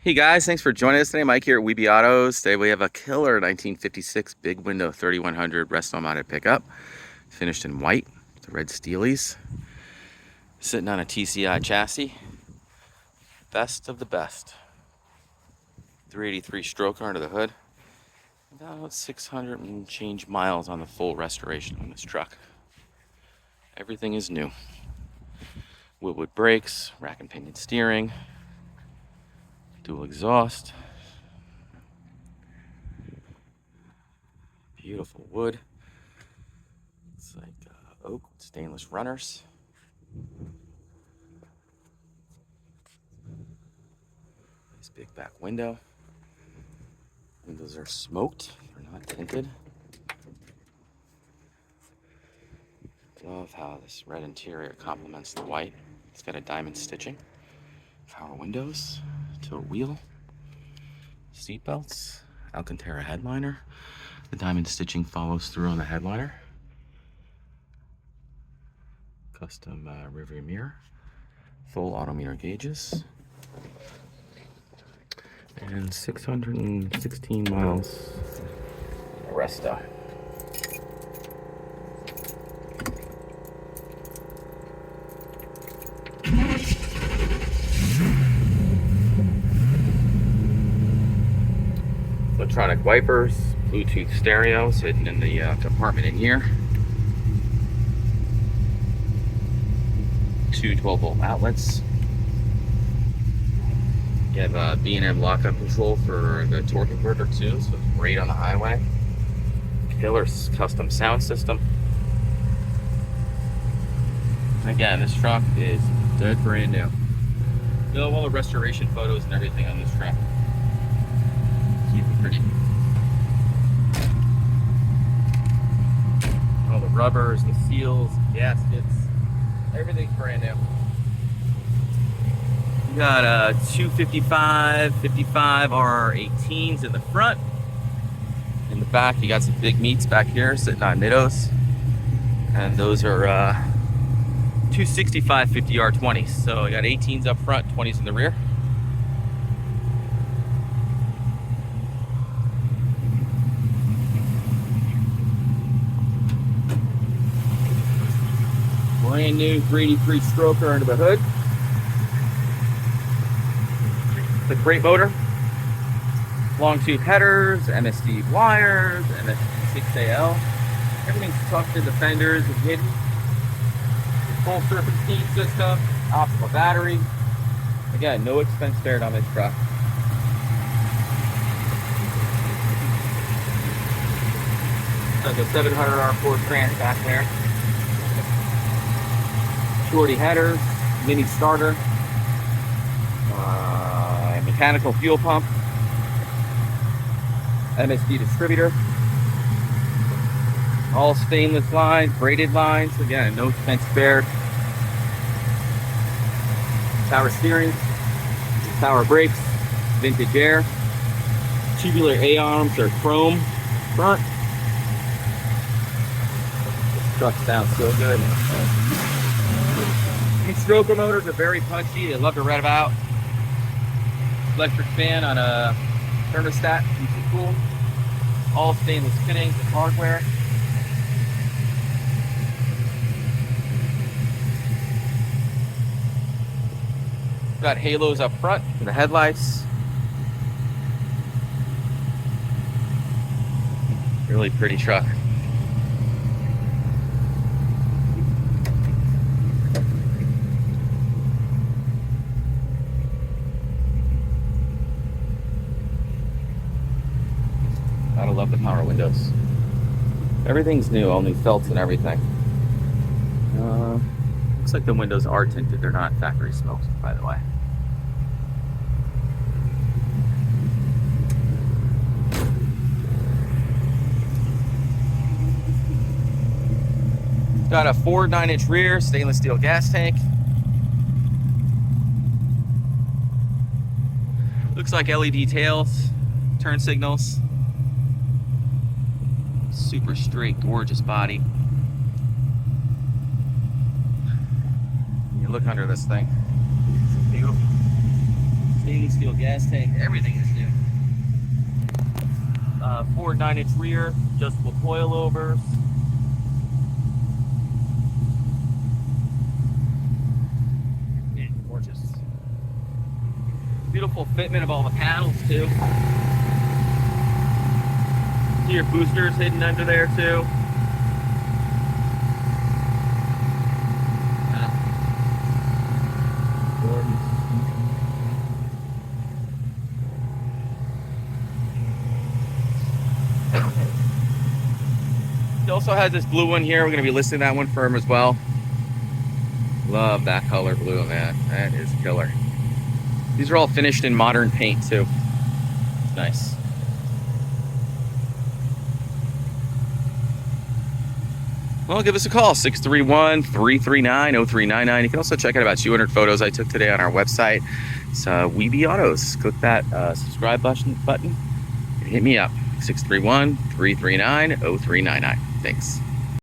Hey guys, thanks for joining us today. Mike here at Weeby Autos. Today we have a killer 1956 big window 3100 Restomod pickup, finished in white with the red Steelies, sitting on a TCI chassis. Best of the best. 383 stroker under the hood. About 600 and change miles on the full restoration on this truck. Everything is new. Wilwood Brakes, rack and pinion steering, dual exhaust, beautiful wood. It's like oak with stainless runners. Nice big back window. Windows are smoked, they're not tinted. Love how this red interior complements the white. It's got a diamond stitching. Power windows, tilt wheel, seat belts, Alcantara headliner. The diamond stitching follows through on the headliner. Custom rearview mirror, full auto mirror gauges, and 616 miles Resto. Electronic wipers, Bluetooth stereo sitting in the compartment in here. Two 12-volt outlets. You have a B&M lockup control for the torque converter too, so it's great on the highway. Killer custom sound system. And again, this truck is dead brand new. Still all the restoration photos and everything on this truck. Super pretty. All the rubbers, the seals, gaskets, everything's brand new. You got 255, 55 R18s in the front. In the back, you got some big meats back here sitting on Nittos. And those are 265 50 R20s. So you got 18s up front, 20s in the rear. Brand new 383 stroker under the hood. It's a great motor. Long tube headers, MSD wires, MSD 6AL. Everything's tucked in the fenders and hidden. Full Serpentine system, Optima battery. Again, no expense spared on this truck. Like a 700 R4 crank back there. Shorty headers, mini starter, mechanical fuel pump, MSD Distributor, all stainless lines, braided lines, again, no expense spared. Power steering, power brakes, vintage air, tubular A-arms are chrome front. This truck sounds so good. These stroker motors are very punchy, they love to rev out. Electric fan on a thermostat, which is cool. All stainless fittings and hardware. Got halos up front for the headlights. Really pretty truck. I love the power windows. Everything's new, only felts and everything. Looks like the windows are tinted. They're not factory smoked, by the way. Got a Ford 9-inch rear, stainless steel gas tank. Looks like LED tails, turn signals. Super straight, gorgeous body. You look under this thing. It's beautiful. Stainless steel gas tank. Everything is new. Ford 9-inch rear, adjustable coilovers. Yeah, gorgeous. Beautiful fitment of all the panels too. See your boosters hidden under there too. It also has this blue one here. We're going to be listing that one for him as well. Love that color blue, man. That is killer. These are all finished in modern paint too. Nice. Well, give us a call, 631-339-0399. You can also check out about 200 photos I took today on our website. It's Weeby Autos. Click that subscribe button and hit me up, 631-339-0399. Thanks.